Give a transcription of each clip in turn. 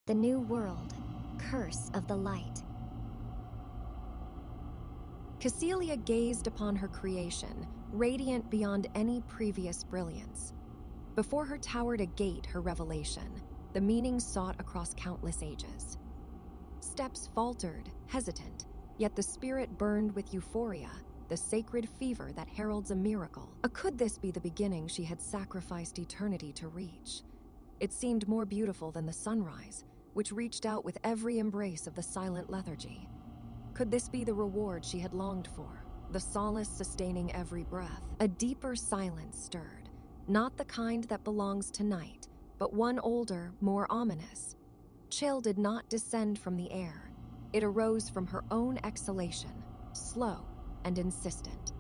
The New World, Curse of the Light. Cecilia gazed upon her creation, radiant beyond any previous brilliance. Before her towered a gate, her revelation, the meaning sought across countless ages. Steps faltered, hesitant, yet the spirit burned with euphoria, the sacred fever that heralds a miracle. Could this be the beginning she had sacrificed eternity to reach? It seemed more beautiful than the sunrise, which reached out with every embrace of the silent lethargy. Could this be the reward she had longed for, the solace sustaining every breath? A deeper silence stirred, not the kind that belongs to night, but one older, more ominous. Chill did not descend from the air. It arose from her own exhalation, slow and insistent.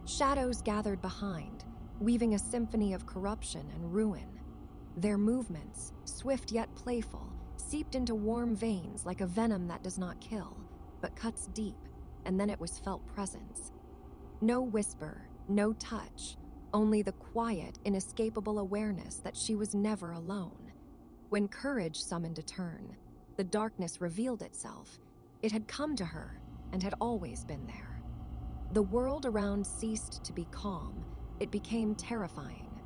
Shadows gathered behind, weaving a symphony of corruption and ruin. Their movements, swift yet playful, seeped into warm veins like a venom that does not kill, but cuts deep, and then it was felt presence. No whisper, no touch, only the quiet, inescapable awareness that she was never alone. When courage summoned a turn, the darkness revealed itself. It had come to her and had always been there. The world around ceased to be calm. It became terrifying,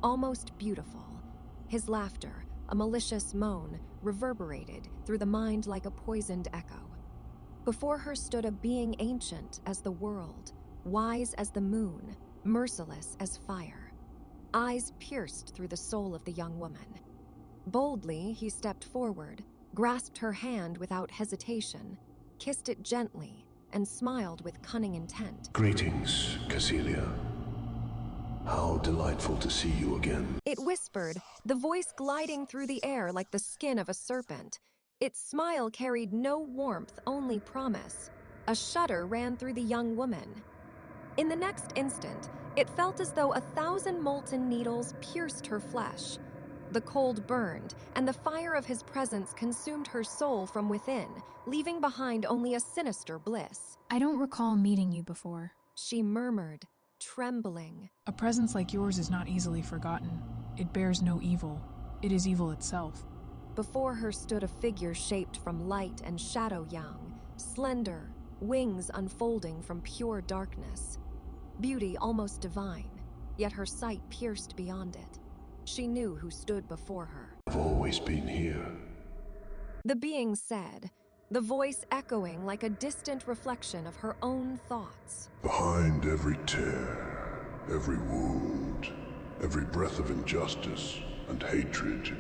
almost beautiful. His laughter, a malicious moan, reverberated through the mind like a poisoned echo. Before her stood a being ancient as the world, wise as the moon, merciless as fire. Eyes pierced through the soul of the young woman. Boldly, he stepped forward, grasped her hand without hesitation, kissed it gently, and smiled with cunning intent. Greetings, Cecilia. How delightful to see you again. It whispered, the voice gliding through the air like the skin of a serpent. Its smile carried no warmth, only promise. A shudder ran through the young woman. In the next instant, it felt as though 1,000 molten needles pierced her flesh. The cold burned, and the fire of his presence consumed her soul from within, leaving behind only a sinister bliss. I don't recall meeting you before, she murmured, trembling. A presence like yours is not easily forgotten. It bears no evil. It is evil itself. Before her stood a figure shaped from light and shadow young, slender, wings unfolding from pure darkness. Beauty almost divine, yet her sight pierced beyond it. She knew who stood before her. I've always been here. The being said, the voice echoing like a distant reflection of her own thoughts. Behind every tear, every wound, every breath of injustice and hatred,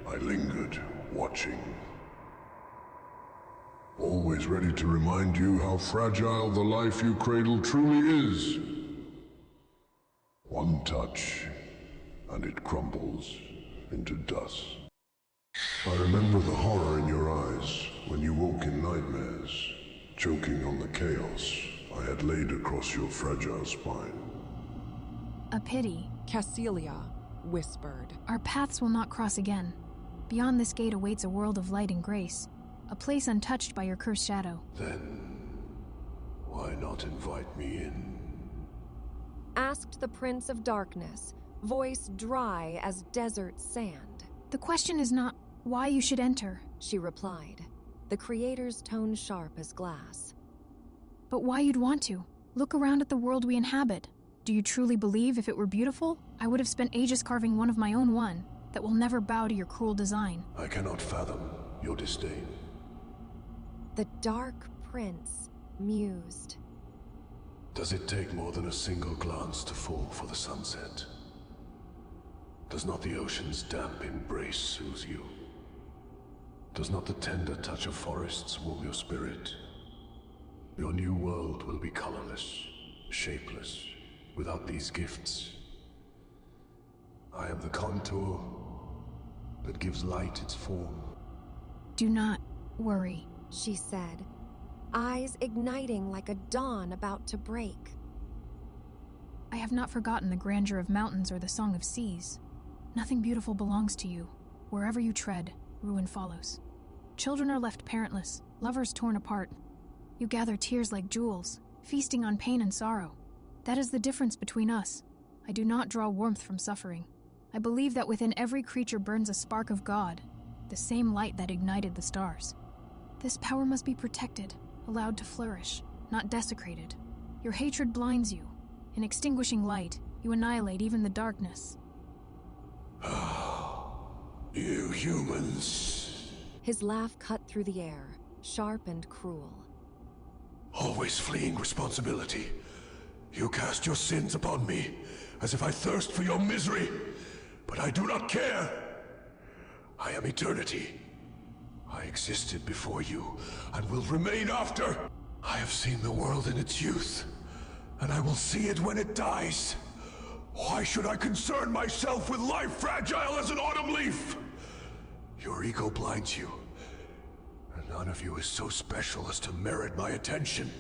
I lingered, watching. Always ready to remind you how fragile the life you cradle truly is. One touch, and it crumbles into dust. I remember the horror in your eyes when you woke in nightmares, choking on the chaos I had laid across your fragile spine. A pity. Cecilia whispered. Our paths will not cross again. Beyond this gate awaits a world of light and grace, a place untouched by your cursed shadow. Then, why not invite me in? Asked the Prince of Darkness, voice dry as desert sand. The question is not why you should enter, she replied, the creator's tone sharp as glass. But why you'd want to. Look around at the world we inhabit. Do you truly believe if it were beautiful, I would have spent ages carving one of my own that will never bow to your cruel design? I cannot fathom your disdain. The Dark Prince mused. Does it take more than a single glance to fall for the sunset? Does not the ocean's damp embrace soothe you? Does not the tender touch of forests warm your spirit? Your new world will be colorless, shapeless, without these gifts. I am the contour that gives light its form. Do not worry, she said, eyes igniting like a dawn about to break. I have not forgotten the grandeur of mountains or the song of seas. Nothing beautiful belongs to you. Wherever you tread, ruin follows. Children are left parentless, lovers torn apart. You gather tears like jewels, feasting on pain and sorrow. That is the difference between us. I do not draw warmth from suffering. I believe that within every creature burns a spark of God. the same light that ignited the stars. This power must be protected, allowed to flourish, not desecrated. Your hatred blinds you. In extinguishing light, you annihilate even the darkness. You humans. His laugh cut through the air, sharp and cruel. Always fleeing responsibility. You cast your sins upon me, as if I thirst for your misery. But I do not care. I am eternity. I existed before you, and will remain after. I have seen the world in its youth, and I will see it when it dies. Why should I concern myself with life fragile as an autumn leaf? Your ego blinds you, and none of you is so special as to merit my attention.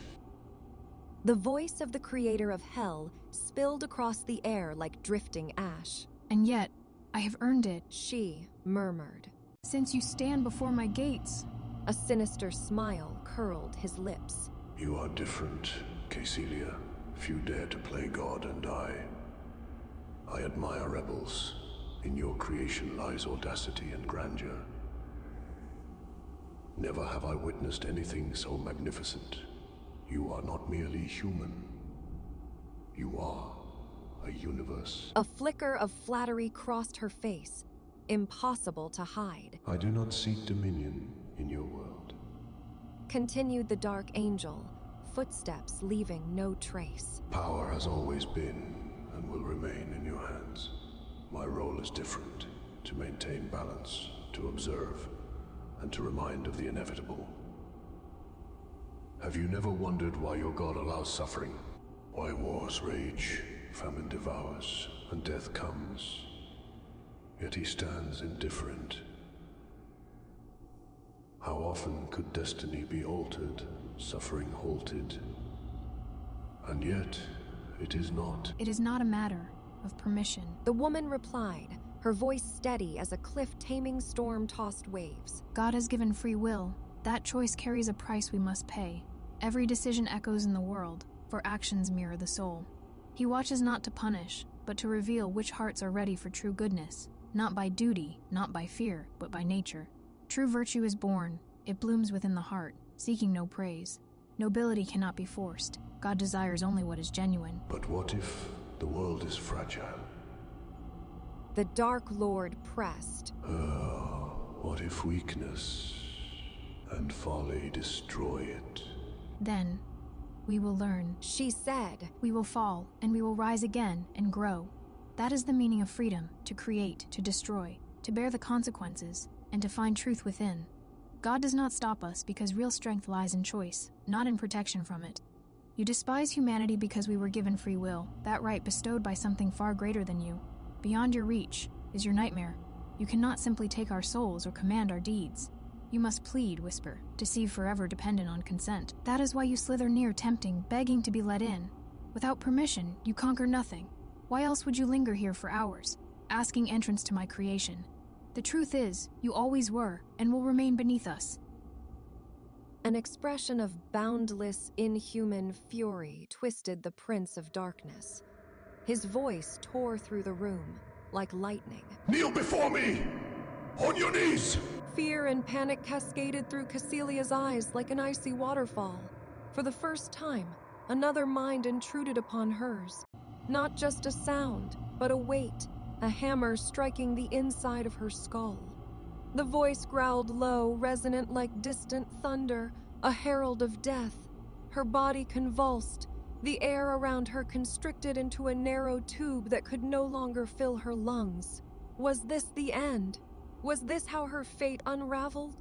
The voice of the creator of hell spilled across the air like drifting ash. And yet, I have earned it. She murmured. Since you stand before my gates. A sinister smile curled his lips. You are different, Caecilia. Few dare to play God and die. I admire rebels. In your creation lies audacity and grandeur. Never have I witnessed anything so magnificent. You are not merely human. You are a universe. A flicker of flattery crossed her face, impossible to hide. I do not seek dominion in your world. Continued the dark angel, footsteps leaving no trace. Power has always been and will remain in your hands. My role is different, to maintain balance, to observe, and to remind of the inevitable. Have you never wondered why your God allows suffering? Why wars rage, famine devours, and death comes? Yet he stands indifferent. How often could destiny be altered, suffering halted? And yet, it is not. It is not a matter of permission. The woman replied, her voice steady as a cliff-taming storm-tossed waves. God has given free will. That choice carries a price we must pay. Every decision echoes in the world, for actions mirror the soul. He watches not to punish, but to reveal which hearts are ready for true goodness, not by duty, not by fear, but by nature. True virtue is born. It blooms within the heart, seeking no praise. Nobility cannot be forced. God desires only what is genuine. But what if the world is fragile? The Dark Lord pressed. What if weakness and folly destroy it? Then, we will learn. She said. We will fall, and we will rise again and grow. That is the meaning of freedom, to create, to destroy, to bear the consequences, and to find truth within. God does not stop us because real strength lies in choice, not in protection from it. You despise humanity because we were given free will, that right bestowed by something far greater than you. Beyond your reach is your nightmare. You cannot simply take our souls or command our deeds. You must plead, whisper, deceive forever dependent on consent. That is why you slither near tempting, begging to be let in. Without permission, you conquer nothing. Why else would you linger here for hours, asking entrance to my creation? The truth is, you always were, and will remain beneath us. An expression of boundless, inhuman fury twisted the Prince of Darkness. His voice tore through the room, like lightning. Kneel before me! On your knees! Fear and panic cascaded through Caecilia's eyes like an icy waterfall. For the first time, another mind intruded upon hers. Not just a sound, but a weight, a hammer striking the inside of her skull. The voice growled low, resonant like distant thunder, a herald of death. Her body convulsed, the air around her constricted into a narrow tube that could no longer fill her lungs. Was this the end? Was this how her fate unraveled?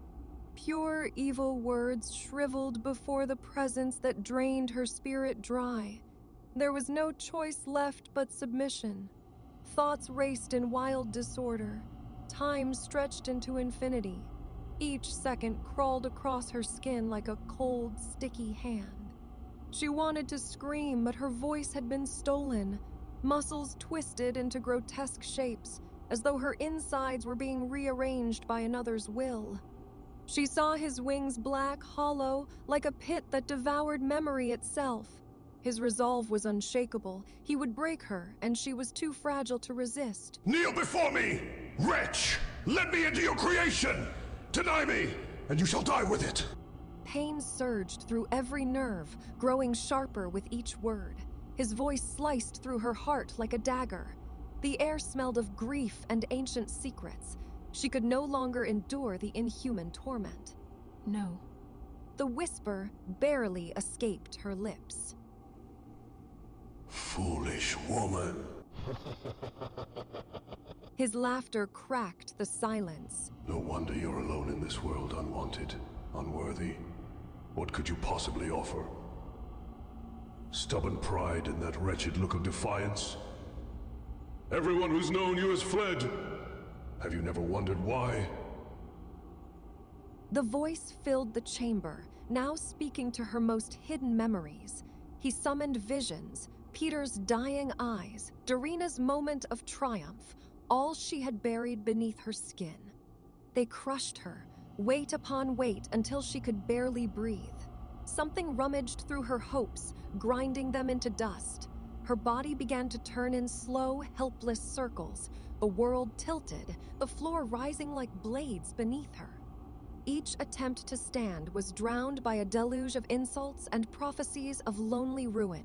Pure evil words shriveled before the presence that drained her spirit dry. There was no choice left but submission. Thoughts raced in wild disorder. Time stretched into infinity. Each second crawled across her skin like a cold, sticky hand. She wanted to scream, but her voice had been stolen. Muscles twisted into grotesque shapes, as though her insides were being rearranged by another's will. She saw his wings black, hollow, like a pit that devoured memory itself. His resolve was unshakable. He would break her, and she was too fragile to resist. Kneel before me, wretch! Let me into your creation! Deny me, and you shall die with it! Pain surged through every nerve, growing sharper with each word. His voice sliced through her heart like a dagger. The air smelled of grief and ancient secrets. She could no longer endure the inhuman torment. No. The whisper barely escaped her lips. Foolish woman. His laughter cracked the silence. No wonder you're alone in this world, unwanted, unworthy. What could you possibly offer? Stubborn pride and that wretched look of defiance? Everyone who's known you has fled. Have you never wondered why? The voice filled the chamber, now speaking to her most hidden memories. He summoned visions, Peter's dying eyes, Darina's moment of triumph, all she had buried beneath her skin. They crushed her, weight upon weight, until she could barely breathe. Something rummaged through her hopes, grinding them into dust. Her body began to turn in slow, helpless circles. The world tilted, the floor rising like blades beneath her. Each attempt to stand was drowned by a deluge of insults and prophecies of lonely ruin.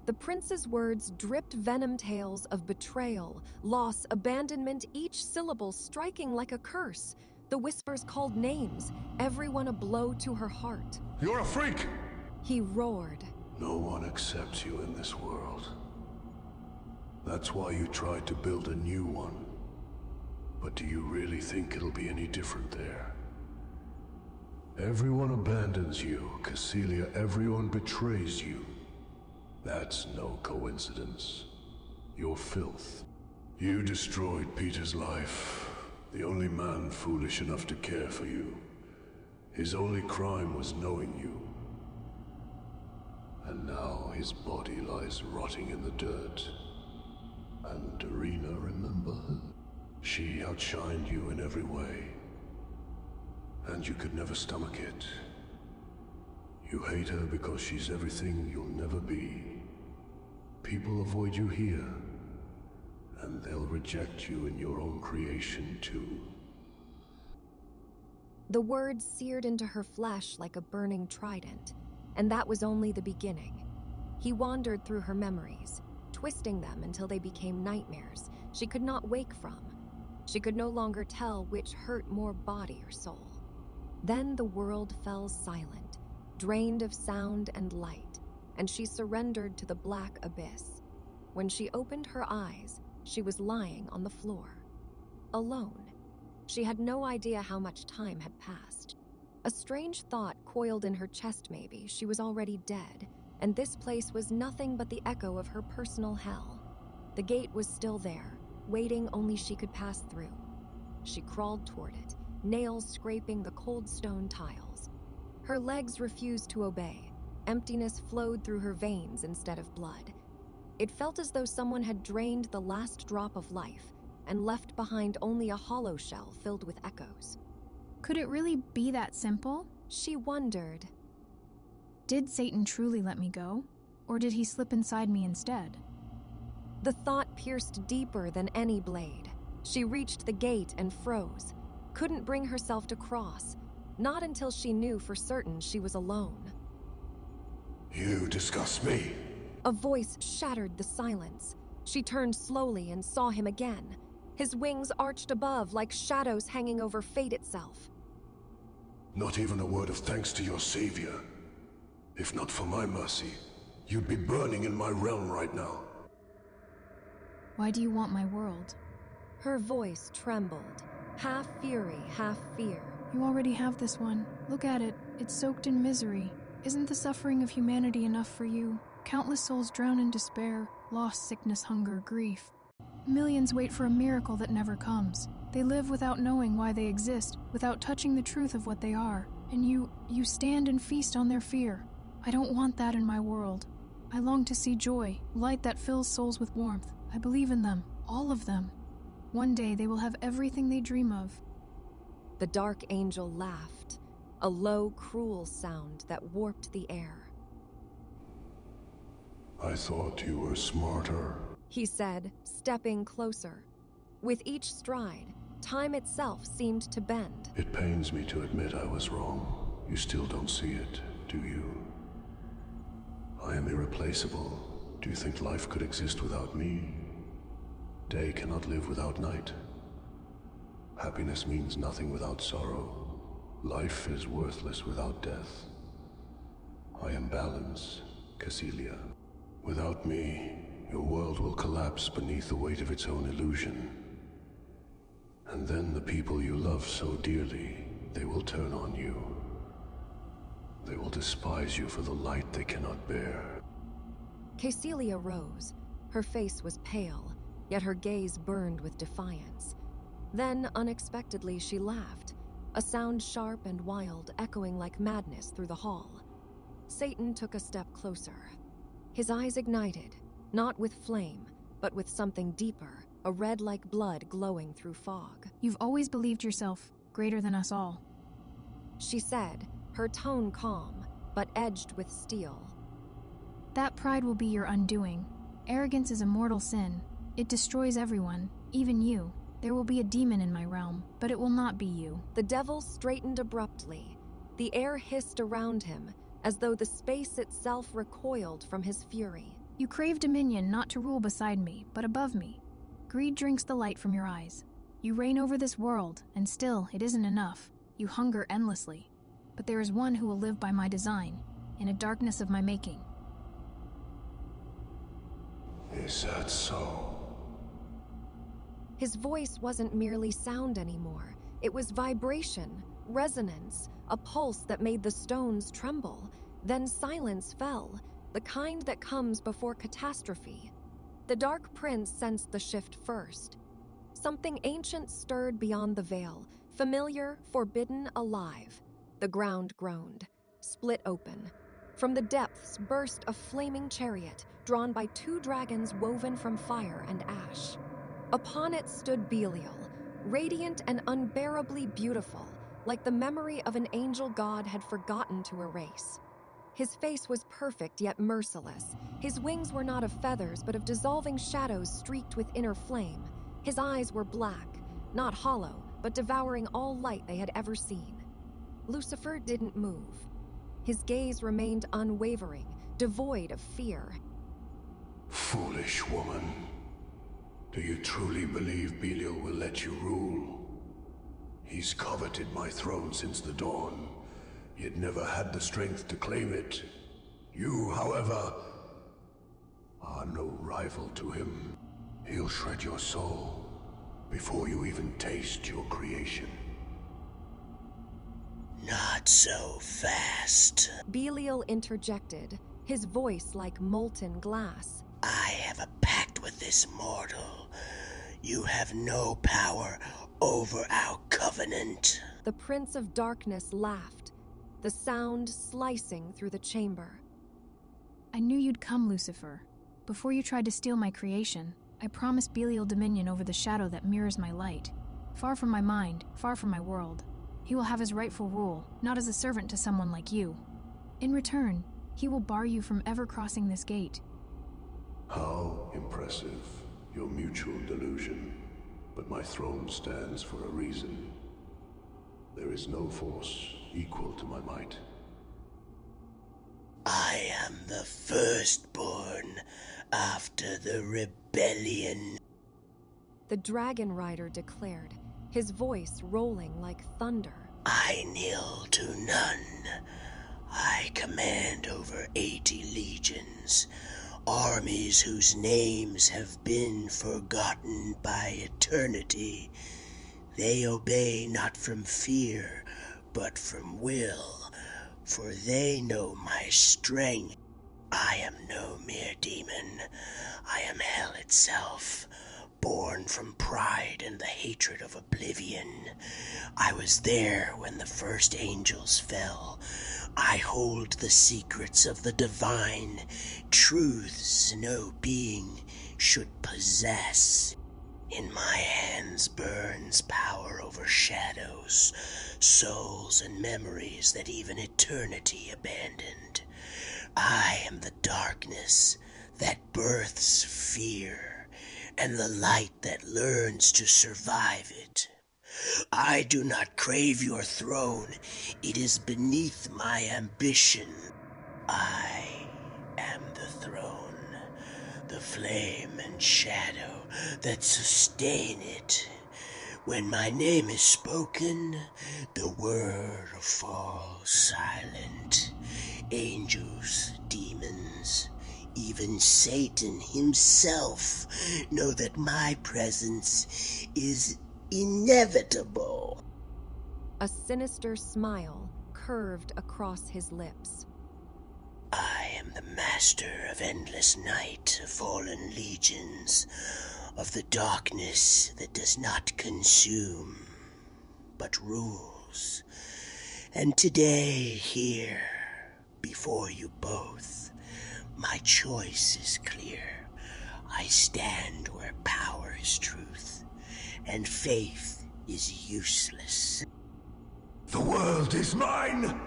The prince's words dripped venom tales of betrayal, loss, abandonment, each syllable striking like a curse. The whispers called names, everyone a blow to her heart. You're a freak! He roared. No one accepts you in this world. That's why you tried to build a new one. But do you really think it'll be any different there? Everyone abandons you, Cassilia. Everyone betrays you. That's no coincidence. You're filth. You destroyed Peter's life. The only man foolish enough to care for you. His only crime was knowing you. And now his body lies rotting in the dirt. And Darina, remember her? She outshined you in every way. And you could never stomach it. You hate her because she's everything you'll never be. People avoid you here, and they'll reject you in your own creation too. The words seared into her flesh like a burning trident, and that was only the beginning. He wandered through her memories, twisting them until they became nightmares she could not wake from. She could no longer tell which hurt more, body or soul. Then the world fell silent, drained of sound and light, and she surrendered to the black abyss. When she opened her eyes, she was lying on the floor, alone. She had no idea how much time had passed. A strange thought coiled in her chest. Maybe she was already dead, and this place was nothing but the echo of her personal hell. The gate was still there, waiting only she could pass through. She crawled toward it, nails scraping the cold stone tiles. Her legs refused to obey. Emptiness flowed through her veins instead of blood. It felt as though someone had drained the last drop of life and left behind only a hollow shell filled with echoes. Could it really be that simple? She wondered. Did Satan truly let me go? Or did he slip inside me instead? The thought pierced deeper than any blade. She reached the gate and froze. Couldn't bring herself to cross. Not until she knew for certain she was alone. You disgust me. A voice shattered the silence. She turned slowly and saw him again. His wings arched above like shadows hanging over fate itself. Not even a word of thanks to your savior. If not for my mercy, you'd be burning in my realm right now. Why do you want my world? Her voice trembled, half fury, half fear. You already have this one. Look at it. It's soaked in misery. Isn't the suffering of humanity enough for you? Countless souls drown in despair, loss, sickness, hunger, grief. Millions wait for a miracle that never comes. They live without knowing why they exist, without touching the truth of what they are. And you stand and feast on their fear. I don't want that in my world. I long to see joy, light that fills souls with warmth. I believe in them, all of them. One day they will have everything they dream of. The dark angel laughed, a low, cruel sound that warped the air. I thought you were smarter. He said, stepping closer. With each stride, time itself seemed to bend. It pains me to admit I was wrong. You still don't see it, do you? I am irreplaceable. Do you think life could exist without me? Day cannot live without night. Happiness means nothing without sorrow. Life is worthless without death. I am balance, Cassilia. Without me, your world will collapse beneath the weight of its own illusion. And then the people you love so dearly, they will turn on you. They will despise you for the light they cannot bear. Cassilia rose. Her face was pale, yet her gaze burned with defiance. Then, unexpectedly, she laughed, a sound sharp and wild, echoing like madness through the hall. Satan took a step closer. His eyes ignited, not with flame, but with something deeper, a red like blood glowing through fog. You've always believed yourself greater than us all, She said, her tone calm, but edged with steel. That pride will be your undoing. Arrogance is a mortal sin. It destroys everyone, even you. There will be a demon in my realm, but it will not be you. The devil straightened abruptly. The air hissed around him, as though the space itself recoiled from his fury. You crave dominion not to rule beside me, but above me. Greed drinks the light from your eyes. You reign over this world, and still it isn't enough. You hunger endlessly. But there is one who will live by my design, in a darkness of my making. Is that so? His voice wasn't merely sound anymore. It was vibration, resonance, a pulse that made the stones tremble. Then silence fell, the kind that comes before catastrophe. The Dark Prince sensed the shift first. Something ancient stirred beyond the veil, familiar, forbidden, alive. The ground groaned, split open. From the depths burst a flaming chariot, drawn by 2 dragons woven from fire and ash. Upon it stood Belial, radiant and unbearably beautiful, like the memory of an angel God had forgotten to erase. His face was perfect yet merciless. His wings were not of feathers, but of dissolving shadows streaked with inner flame. His eyes were black, not hollow, but devouring all light they had ever seen. Lucifer didn't move. His gaze remained unwavering, devoid of fear. Foolish woman. Do you truly believe Belial will let you rule? He's coveted my throne since the dawn, yet never had the strength to claim it. You, however, are no rival to him. He'll shred your soul before you even taste your creation. Not so fast. Belial interjected, his voice like molten glass. I have a pact with this mortal. You have no power over our covenant. The Prince of Darkness laughed, the sound slicing through the chamber. I knew you'd come, Lucifer. Before you tried to steal my creation, I promised Belial dominion over the shadow that mirrors my light. Far from my mind, far from my world. He will have his rightful rule, not as a servant to someone like you. In return, he will bar you from ever crossing this gate. How impressive, your mutual delusion. But my throne stands for a reason. There is no force equal to my might. I am the firstborn after the rebellion. The dragon rider declared, his voice rolling like thunder. I kneel to none. I command over 80 legions, armies whose names have been forgotten by eternity. They obey not from fear, but from will, for they know my strength. I am no mere demon. I am hell itself, born from pride and the hatred of oblivion. I was there when the first angels fell. I hold the secrets of the divine, truths no being should possess. In my hands burns power over shadows, souls and memories that even eternity abandoned. I am the darkness that births fear, and the light that learns to survive it. I do not crave your throne. It is beneath my ambition. I am the throne, the flame and shadow that sustain it. When my name is spoken, the world falls silent. Angels, demons, even Satan himself know that my presence is inevitable. A sinister smile curved across his lips. I am the master of endless night, of fallen legions, of the darkness that does not consume, but rules. And today, here, before you both, my choice is clear. I stand where power is truth, and faith is useless. The world is mine!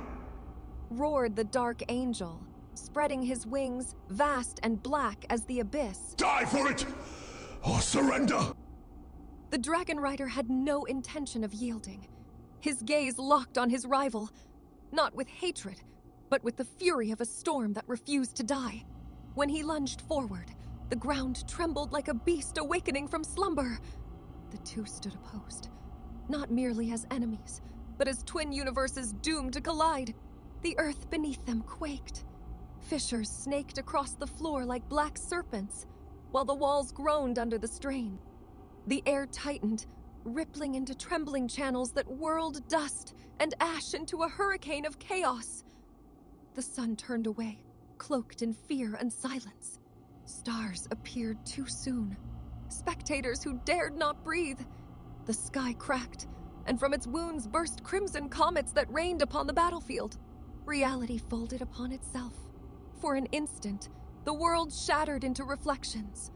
Roared the dark angel, spreading his wings, vast and black as the abyss. Die for it! Or surrender! The dragon rider had no intention of yielding. His gaze locked on his rival, not with hatred, but with the fury of a storm that refused to die. When he lunged forward, the ground trembled like a beast awakening from slumber. The two stood opposed, not merely as enemies, but as twin universes doomed to collide. The earth beneath them quaked. Fissures snaked across the floor like black serpents, while the walls groaned under the strain. The air tightened, rippling into trembling channels that whirled dust and ash into a hurricane of chaos. The sun turned away, cloaked in fear and silence. Stars appeared too soon, spectators who dared not breathe. The sky cracked, and from its wounds burst crimson comets that rained upon the battlefield. Reality folded upon itself. For an instant, the world shattered into reflections.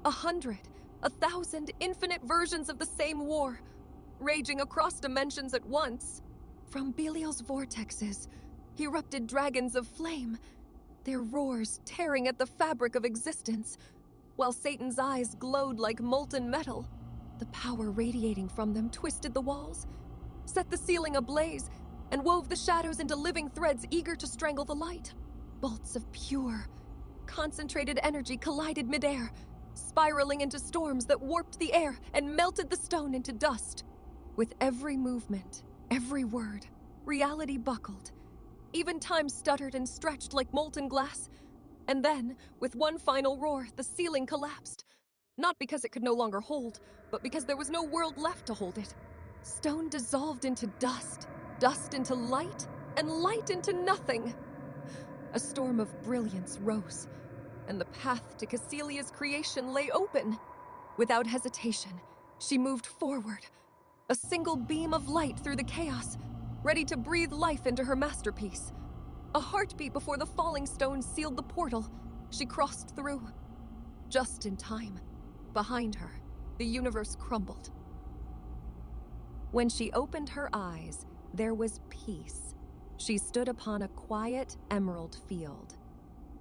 100, 1,000 infinite versions of the same war, raging across dimensions at once. From Belial's vortexes erupted dragons of flame, their roars tearing at the fabric of existence, while Satan's eyes glowed like molten metal. The power radiating from them twisted the walls, set the ceiling ablaze, and wove the shadows into living threads eager to strangle the light. Bolts of pure, concentrated energy collided midair, spiraling into storms that warped the air and melted the stone into dust. With every movement, every word, reality buckled. Even time stuttered and stretched like molten glass. And then, with one final roar, the ceiling collapsed. Not because it could no longer hold, but because there was no world left to hold it. Stone dissolved into dust, dust into light, and light into nothing. A storm of brilliance rose, and the path to Cassilia's creation lay open. Without hesitation, she moved forward, a single beam of light through the chaos, ready to breathe life into her masterpiece. A heartbeat before the falling stone sealed the portal, she crossed through. Just in time. Behind her, the universe crumbled. When she opened her eyes, there was peace. She stood upon a quiet emerald field.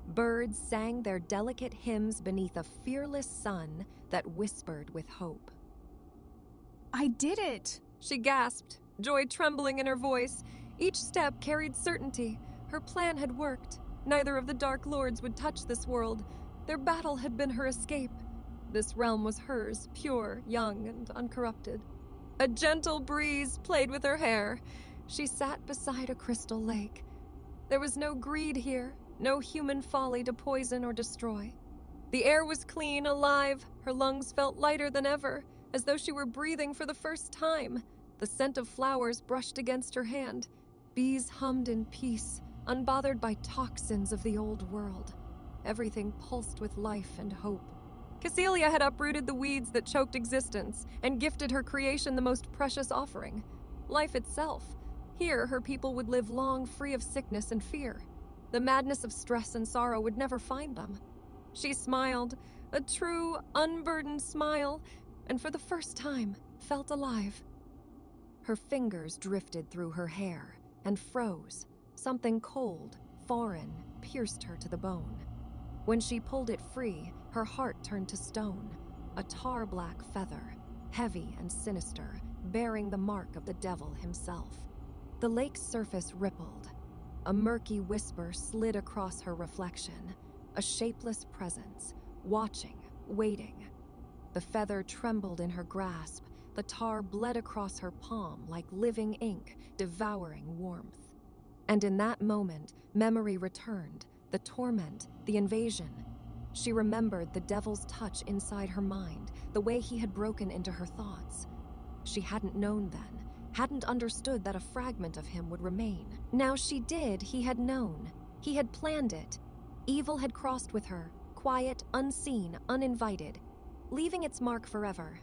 Birds sang their delicate hymns beneath a fearless sun that whispered with hope. I did it! She gasped, joy trembling in her voice. Each step carried certainty. Her plan had worked. Neither of the Dark Lords would touch this world. Their battle had been her escape. This realm was hers, pure, young, and uncorrupted. A gentle breeze played with her hair. She sat beside a crystal lake. There was no greed here, no human folly to poison or destroy. The air was clean, alive. Her lungs felt lighter than ever, as though she were breathing for the first time. The scent of flowers brushed against her hand. Bees hummed in peace, unbothered by toxins of the old world. Everything pulsed with life and hope. Cassilia had uprooted the weeds that choked existence and gifted her creation the most precious offering, life itself. Here, her people would live long, free of sickness and fear. The madness of stress and sorrow would never find them. She smiled, a true, unburdened smile, and for the first time, felt alive. Her fingers drifted through her hair and froze. Something cold, foreign, pierced her to the bone. When she pulled it free, her heart turned to stone, a tar-black feather, heavy and sinister, bearing the mark of the devil himself. The lake's surface rippled. A murky whisper slid across her reflection, a shapeless presence, watching, waiting. The feather trembled in her grasp, the tar bled across her palm like living ink, devouring warmth. And in that moment, memory returned, the torment, the invasion. She remembered the devil's touch inside her mind, the way he had broken into her thoughts. She hadn't known then, hadn't understood that a fragment of him would remain. Now she did, he had known. He had planned it. Evil had crossed with her, quiet, unseen, uninvited, leaving its mark forever.